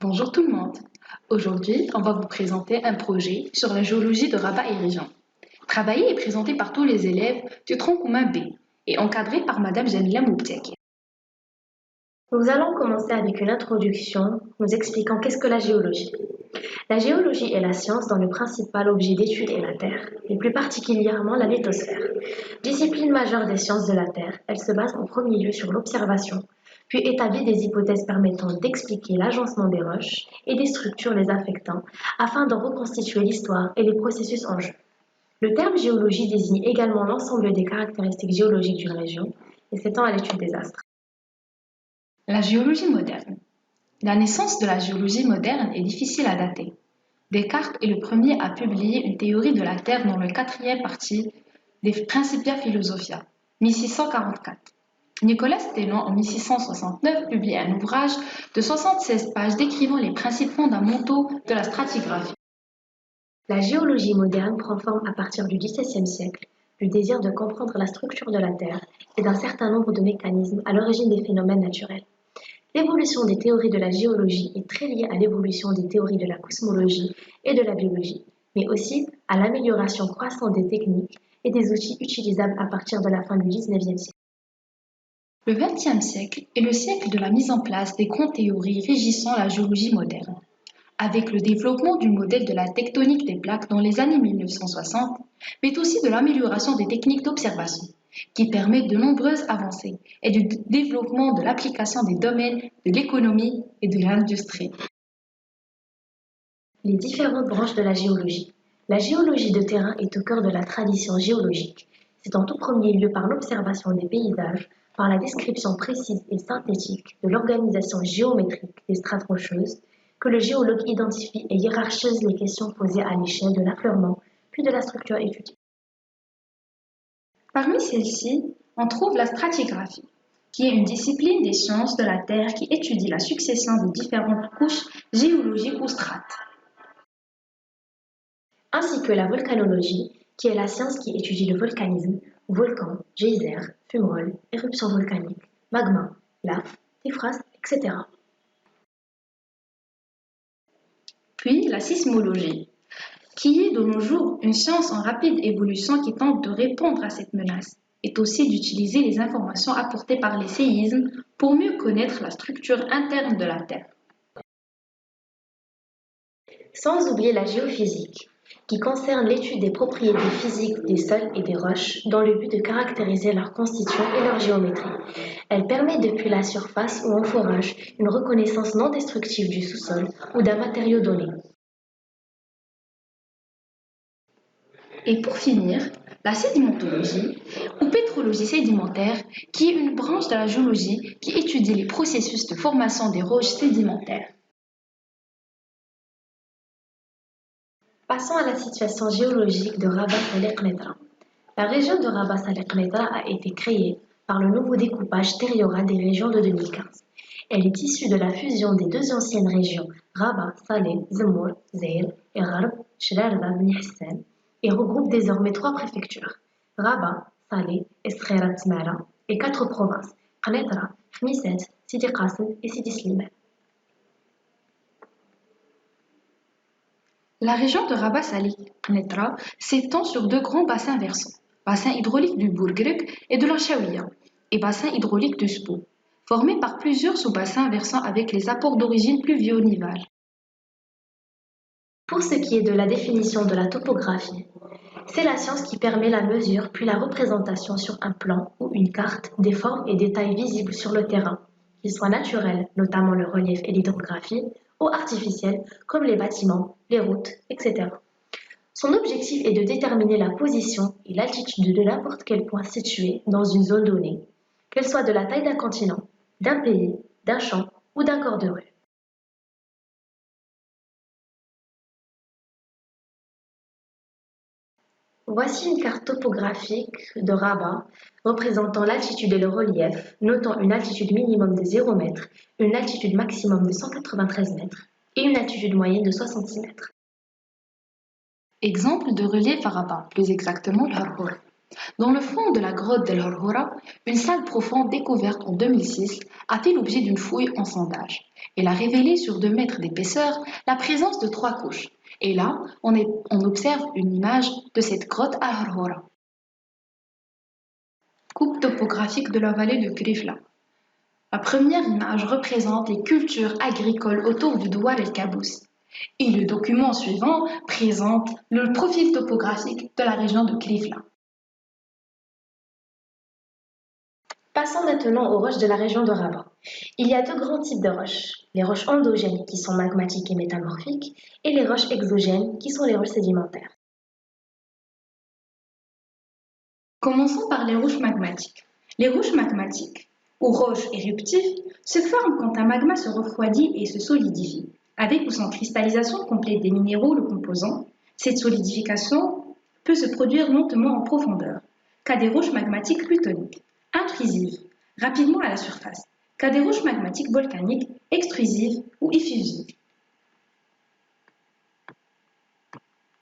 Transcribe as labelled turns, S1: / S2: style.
S1: Bonjour tout le monde. Aujourd'hui, on va vous présenter un projet sur la géologie de Rabat et région. Travaillé et présenté par tous les élèves du tronc commun B et encadré par Madame Jamila Moubtek.
S2: Nous allons commencer avec une introduction nous expliquant qu'est-ce que la géologie. La géologie est la science dont le principal objet d'étude est la Terre, et plus particulièrement la lithosphère. Discipline majeure des sciences de la Terre, elle se base en premier lieu sur l'observation, puis établit des hypothèses permettant d'expliquer l'agencement des roches et des structures les affectant, afin d'en reconstituer l'histoire et les processus en jeu. Le terme géologie désigne également l'ensemble des caractéristiques géologiques d'une région et s'étend à l'étude des astres.
S1: La géologie moderne. La naissance de la géologie moderne est difficile à dater. Descartes est le premier à publier une théorie de la Terre dans le quatrième partie des Principia Philosophia, 1644. Nicolas Steno, en 1669, publie un ouvrage de 76 pages décrivant les principes fondamentaux de la stratigraphie.
S2: La géologie moderne prend forme à partir du XVIIe siècle, du désir de comprendre la structure de la Terre et d'un certain nombre de mécanismes à l'origine des phénomènes naturels. L'évolution des théories de la géologie est très liée à l'évolution des théories de la cosmologie et de la biologie, mais aussi à l'amélioration croissante des techniques et des outils utilisables à partir de la fin du XIXe siècle.
S1: Le XXe siècle est le siècle de la mise en place des grandes théories régissant la géologie moderne. Avec le développement du modèle de la tectonique des plaques dans les années 1960, mais aussi de l'amélioration des techniques d'observation, qui permettent de nombreuses avancées, et du développement de l'application des domaines de l'économie et de l'industrie.
S2: Les différentes branches de la géologie. La géologie de terrain est au cœur de la tradition géologique. C'est en tout premier lieu par l'observation des paysages, par la description précise et synthétique de l'organisation géométrique des strates rocheuses, que le géologue identifie et hiérarchise les questions posées à l'échelle de l'affleurement, puis de la structure étudiée.
S1: Parmi celles-ci, on trouve la stratigraphie, qui est une discipline des sciences de la Terre qui étudie la succession de différentes couches géologiques ou strates.
S2: Ainsi que la volcanologie, qui est la science qui étudie le volcanisme, volcans, geysers, fumerolles, éruptions volcaniques, magma, lave, téphrases, etc.
S1: Puis la sismologie, qui est de nos jours une science en rapide évolution qui tente de répondre à cette menace, est aussi d'utiliser les informations apportées par les séismes pour mieux connaître la structure interne de la Terre.
S2: Sans oublier la géophysique, qui concerne l'étude des propriétés physiques des sols et des roches dans le but de caractériser leur constitution et leur géométrie. Elle permet depuis la surface ou en forage une reconnaissance non destructive du sous-sol ou d'un matériau donné.
S1: Et pour finir, la sédimentologie ou pétrologie sédimentaire, qui est une branche de la géologie qui étudie les processus de formation des roches sédimentaires.
S2: Passons à la situation géologique de Rabat Saleh Qnitra. La région de Rabat Saleh Qnitra a été créée par le nouveau découpage territorial des régions de 2015. Elle est issue de la fusion des deux anciennes régions Rabat, Saleh, Zemour, Zeil et Gharb, Shlarba, Bni Hassan, et regroupe désormais trois préfectures Rabat, Saleh et Skhera Tmara, et quatre provinces Qnitra, Khmisset, Sidi Qasim et Sidi Slimane.
S1: La région de Rabat Saleh Qnitra s'étend sur deux grands bassins versants, bassin hydraulique du Bourgrek et de la Chaouia, et bassin hydraulique du Spo, formés par plusieurs sous-bassins versants avec les apports d'origine pluvio-nivale.
S2: Pour ce qui est de la définition de la topographie, c'est la science qui permet la mesure puis la représentation sur un plan ou une carte des formes et détails visibles sur le terrain, qu'ils soient naturels, notamment le relief et l'hydrographie, ou artificiels, comme les bâtiments, les routes, etc. Son objectif est de déterminer la position et l'altitude de n'importe quel point situé dans une zone donnée, qu'elle soit de la taille d'un continent, d'un pays, d'un champ ou d'un corps de rue. Voici une carte topographique de Rabat représentant l'altitude et le relief, notant une altitude minimum de 0 m, une altitude maximum de 193 mètres et une altitude moyenne de 66 mètres.
S1: Exemple de relief à Rabat, plus exactement le Harhour. Dans le fond de la grotte d'El Horhora, une salle profonde découverte en 2006 a fait l'objet d'une fouille en sondage. Elle a révélé sur 2 mètres d'épaisseur la présence de 3 couches. Et là, on observe une image de cette grotte à Horhora. Coupe topographique de la vallée de Krifla. La première image représente les cultures agricoles autour du Douar el-Kabous. Et le document suivant présente le profil topographique de la région de Krifla.
S2: Passons maintenant aux roches de la région de Rabat. Il y a 2 grands types de roches, les roches endogènes qui sont magmatiques et métamorphiques et les roches exogènes qui sont les roches sédimentaires.
S1: Commençons par les roches magmatiques. Les roches magmatiques, ou roches éruptives, se forment quand un magma se refroidit et se solidifie. Avec ou sans cristallisation complète des minéraux le composant, cette solidification peut se produire lentement en profondeur, cas des roches magmatiques plutoniques, intrusives, rapidement à la surface, cas des roches magmatiques volcaniques, extrusives ou effusives.